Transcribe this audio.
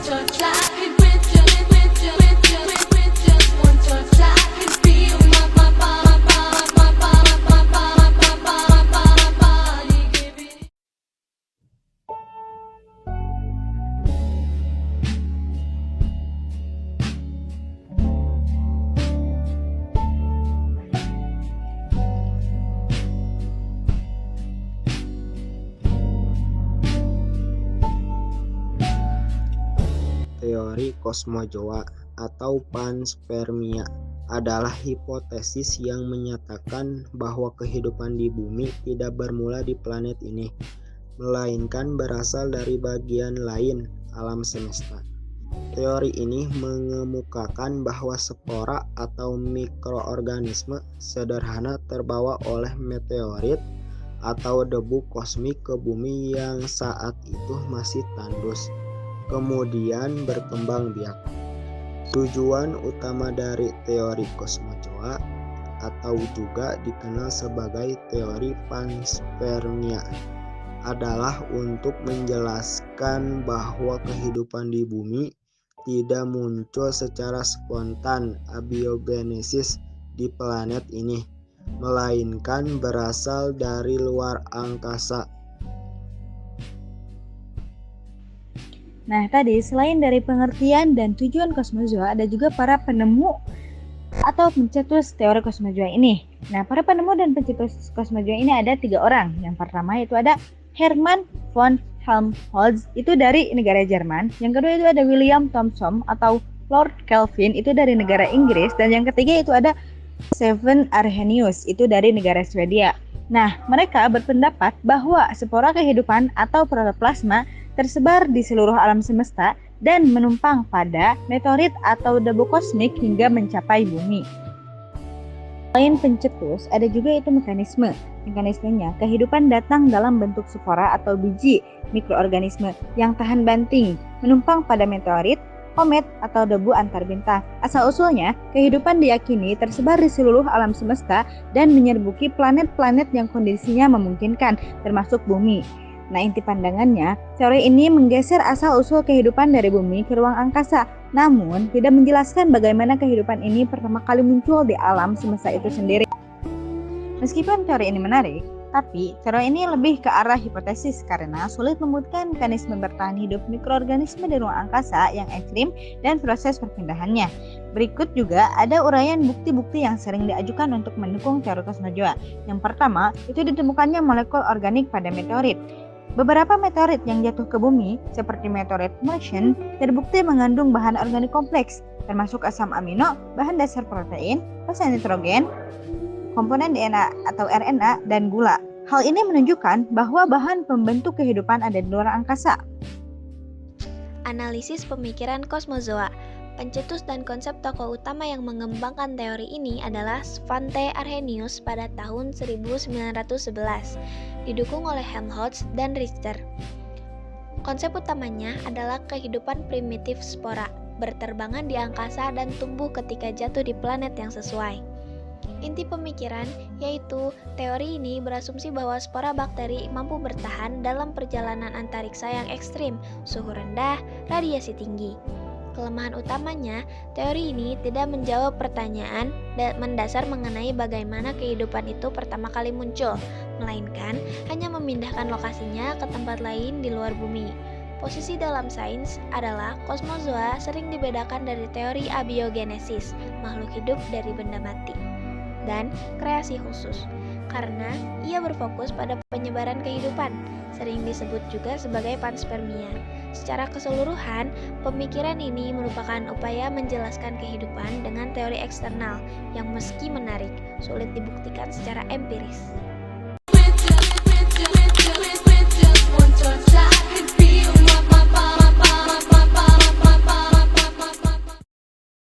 touch, I could with just one touch, I could feel my body giving. Teori kosmozoa atau panspermia adalah hipotesis yang menyatakan bahwa kehidupan di bumi tidak bermula di planet ini, melainkan berasal dari bagian lain alam semesta. Teori ini mengemukakan bahwa spora atau mikroorganisme sederhana terbawa oleh meteorit atau debu kosmik ke bumi yang saat itu masih tandus, kemudian berkembang biak. Tujuan utama dari teori kosmozoa atau juga dikenal sebagai teori panspermia adalah untuk menjelaskan bahwa kehidupan di bumi tidak muncul secara spontan abiogenesis di planet ini, melainkan berasal dari luar angkasa. Nah, tadi selain dari pengertian dan tujuan kosmozoa, ada juga para penemu atau pencetus teori kosmozoa ini. Nah, para penemu dan pencetus kosmozoa ini ada 3 orang. Yang pertama itu ada Hermann von Helmholtz, itu dari negara Jerman. Yang kedua itu ada William Thomson atau Lord Kelvin, itu dari negara Inggris. Dan yang ketiga itu ada Stefan Arrhenius, itu dari negara Swedia. Nah, mereka berpendapat bahwa spora kehidupan atau protoplasma tersebar di seluruh alam semesta dan menumpang pada meteorit atau debu kosmik hingga mencapai bumi. Selain pencetus, ada juga itu mekanisme. Mekanismenya, kehidupan datang dalam bentuk spora atau biji mikroorganisme yang tahan banting, menumpang pada meteorit, komet, atau debu antar bintang. Asal-usulnya, kehidupan diyakini tersebar di seluruh alam semesta dan menyerbuki planet-planet yang kondisinya memungkinkan, termasuk bumi. Nah, inti pandangannya, teori ini menggeser asal-usul kehidupan dari bumi ke ruang angkasa, namun tidak menjelaskan bagaimana kehidupan ini pertama kali muncul di alam semesta itu sendiri. Meskipun teori ini menarik, tapi teori ini lebih ke arah hipotesis karena sulit membuktikan mekanisme bertahan hidup mikroorganisme di ruang angkasa yang ekstrim dan proses perpindahannya. Berikut juga ada uraian bukti-bukti yang sering diajukan untuk mendukung teori kosmozoa. Yang pertama, itu ditemukannya molekul organik pada meteorit. Beberapa meteorit yang jatuh ke bumi, seperti meteorit Martian, terbukti mengandung bahan organik kompleks, termasuk asam amino, bahan dasar protein, basa nitrogen, komponen DNA atau RNA, dan gula. Hal ini menunjukkan bahwa bahan pembentuk kehidupan ada di luar angkasa. Analisis pemikiran kosmozoa. Pencetus dan konsep tokoh utama yang mengembangkan teori ini adalah Svante Arrhenius pada tahun 1911, didukung oleh Helmholtz dan Richter. Konsep utamanya adalah kehidupan primitif spora, berterbangan di angkasa dan tumbuh ketika jatuh di planet yang sesuai. Inti pemikiran yaitu teori ini berasumsi bahwa spora bakteri mampu bertahan dalam perjalanan antariksa yang ekstrim, suhu rendah, radiasi tinggi. Kelemahan utamanya, teori ini tidak menjawab pertanyaan mendasar mengenai bagaimana kehidupan itu pertama kali muncul, melainkan hanya memindahkan lokasinya ke tempat lain di luar bumi. Posisi dalam sains adalah kosmozoa sering dibedakan dari teori abiogenesis, makhluk hidup dari benda mati, dan kreasi khusus, karena ia berfokus pada penyebaran kehidupan, sering disebut juga sebagai panspermia. Secara keseluruhan, pemikiran ini merupakan upaya menjelaskan kehidupan dengan teori eksternal yang meski menarik, sulit dibuktikan secara empiris.